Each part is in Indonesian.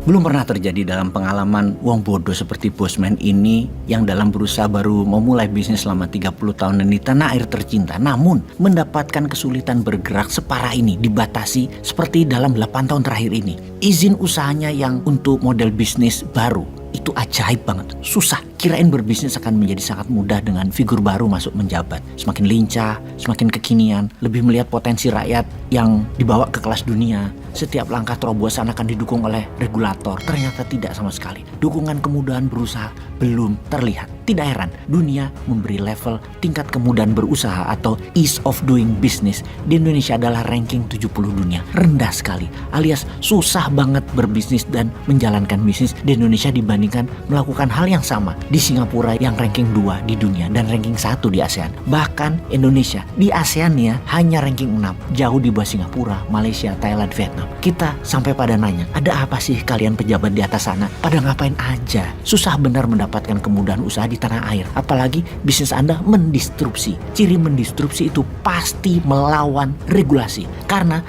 Belum pernah terjadi dalam pengalaman wong bodoh seperti Bosman ini yang dalam berusaha baru memulai bisnis selama 30 tahun dan di tanah air tercinta, namun mendapatkan kesulitan bergerak separah ini dibatasi seperti dalam 8 tahun terakhir ini. Izin usahanya yang untuk model bisnis baru itu ajaib banget, susah. Kirain berbisnis akan menjadi sangat mudah dengan figur baru masuk menjabat. Semakin lincah, semakin kekinian, lebih melihat potensi rakyat yang dibawa ke kelas dunia. Setiap langkah terobosan akan didukung oleh regulator. Ternyata tidak sama sekali. Dukungan kemudahan berusaha belum terlihat. Tidak heran, dunia memberi level tingkat kemudahan berusaha atau ease of doing business di Indonesia adalah ranking 70 dunia. Rendah sekali, alias susah banget berbisnis dan menjalankan bisnis di Indonesia dibandingkan melakukan hal yang sama di Singapura yang ranking 2 di dunia dan ranking 1 di ASEAN. Bahkan Indonesia di ASEAN ya hanya ranking 6, jauh di bawah Singapura, Malaysia, Thailand, Vietnam. Kita sampai pada nanya, ada apa sih kalian pejabat di atas sana? Pada ngapain aja? Susah benar mendapatkan kemudahan usaha di tanah air. Apalagi bisnis Anda mendistrupsi. Ciri mendistrupsi itu pasti melawan regulasi. Karena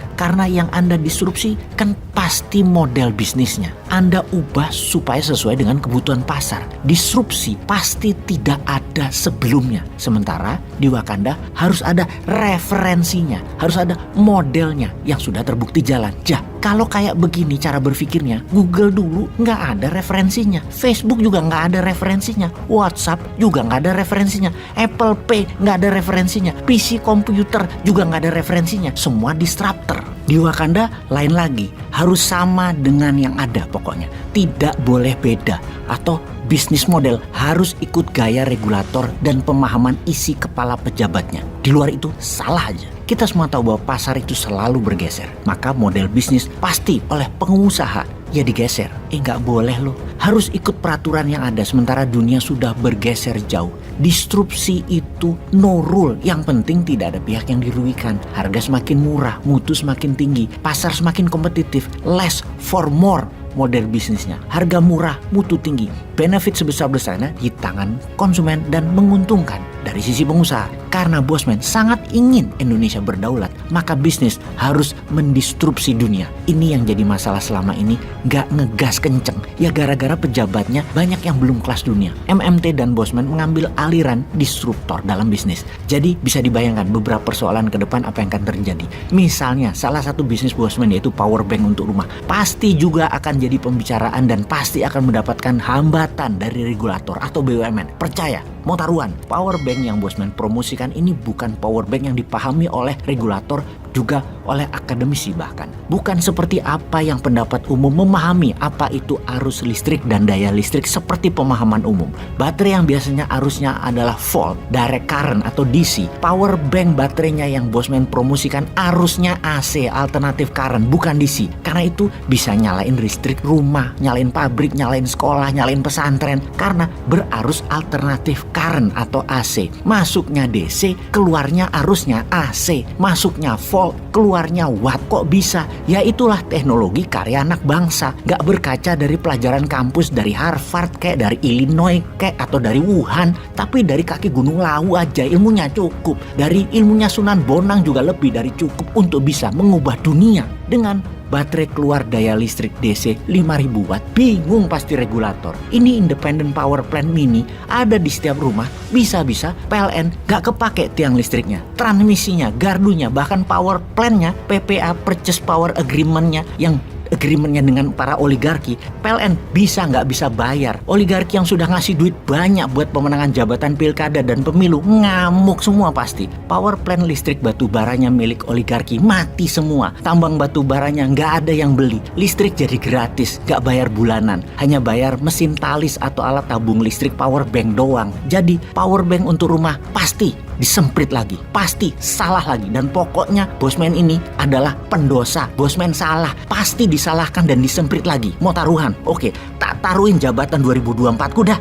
yang Anda disrupsi kan pasti model bisnisnya. Anda ubah supaya sesuai dengan kebutuhan pasar. Disrupsi pasti tidak ada sebelumnya. Sementara di Wakanda harus ada referensinya, harus ada modelnya yang sudah terbukti jalan. Kalau kayak begini cara berpikirnya, Google dulu nggak ada referensinya, Facebook juga nggak ada referensinya, WhatsApp juga nggak ada referensinya, Apple Pay nggak ada referensinya, PC komputer juga nggak ada referensinya, semua disruptor. Di Wakanda lain lagi, harus sama dengan yang ada pokoknya, tidak boleh beda atau bisnis model harus ikut gaya regulator dan pemahaman isi kepala pejabatnya. Di luar itu salah aja. Kita semua tahu bahwa pasar itu selalu bergeser. Maka model bisnis pasti oleh pengusaha ya digeser. Nggak boleh loh. Harus ikut peraturan yang ada sementara dunia sudah bergeser jauh. Disrupsi itu no rule. Yang penting tidak ada pihak yang dirugikan. Harga semakin murah, mutu semakin tinggi, pasar semakin kompetitif. Less for more. Model bisnisnya, harga murah, mutu tinggi, benefit sebesar-besarnya di tangan konsumen dan menguntungkan dari sisi pengusaha. Karena Bosman sangat ingin Indonesia berdaulat, maka bisnis harus mendistrupsi dunia. Ini yang jadi masalah selama ini, gak ngegas kenceng. Ya gara-gara pejabatnya banyak yang belum kelas dunia. MMT dan Bosman mengambil aliran disruptor dalam bisnis. Jadi bisa dibayangkan beberapa persoalan ke depan apa yang akan terjadi. Misalnya salah satu bisnis Bosman yaitu power bank untuk rumah. Pasti juga akan jadi pembicaraan dan pasti akan mendapatkan hambatan dari regulator atau BUMN. Percaya, mau taruhan, power bank yang Bosman promosikan ini bukan power bank yang dipahami oleh regulator juga oleh akademisi bahkan. Bukan seperti apa yang pendapat umum memahami apa itu arus listrik dan daya listrik seperti pemahaman umum. Baterai yang biasanya arusnya adalah volt, direct current atau DC. Power bank baterainya yang Bosman promosikan arusnya AC, alternatif current, bukan DC. Karena itu bisa nyalain listrik rumah, nyalain pabrik, nyalain sekolah, nyalain pesantren. Karena berarus alternatif current atau AC. Masuknya DC, keluarnya arusnya AC. Masuknya volt, keluarnya watt. Kok bisa? Ya itulah teknologi karya anak bangsa. Gak berkaca dari pelajaran kampus dari Harvard kayak dari Illinois kayak atau dari Wuhan, tapi dari kaki Gunung Lawu aja ilmunya cukup. Dari ilmunya Sunan Bonang juga lebih dari cukup untuk bisa mengubah dunia. Dengan baterai keluar daya listrik DC 5000 watt, bingung pasti regulator. Ini independent power plant mini ada di setiap rumah, bisa-bisa PLN gak kepake tiang listriknya, transmisinya, gardunya, bahkan power plantnya, PPA purchase power agreementnya yang agreementnya dengan para oligarki, PLN bisa nggak bisa bayar. Oligarki yang sudah ngasih duit banyak buat pemenangan jabatan pilkada dan pemilu ngamuk semua pasti. Power plant listrik batu baranya milik oligarki mati semua. Tambang batu baranya nggak ada yang beli. Listrik jadi gratis, nggak bayar bulanan, hanya bayar mesin talis atau alat tabung listrik power bank doang. Jadi power bank untuk rumah pasti disemprit lagi, pasti salah lagi. Dan pokoknya Bosman ini adalah pendosa. Bosman salah, pasti disalahkan dan disemprit lagi. Mau taruhan? Oke, tak taruhin jabatan 2024 kudah.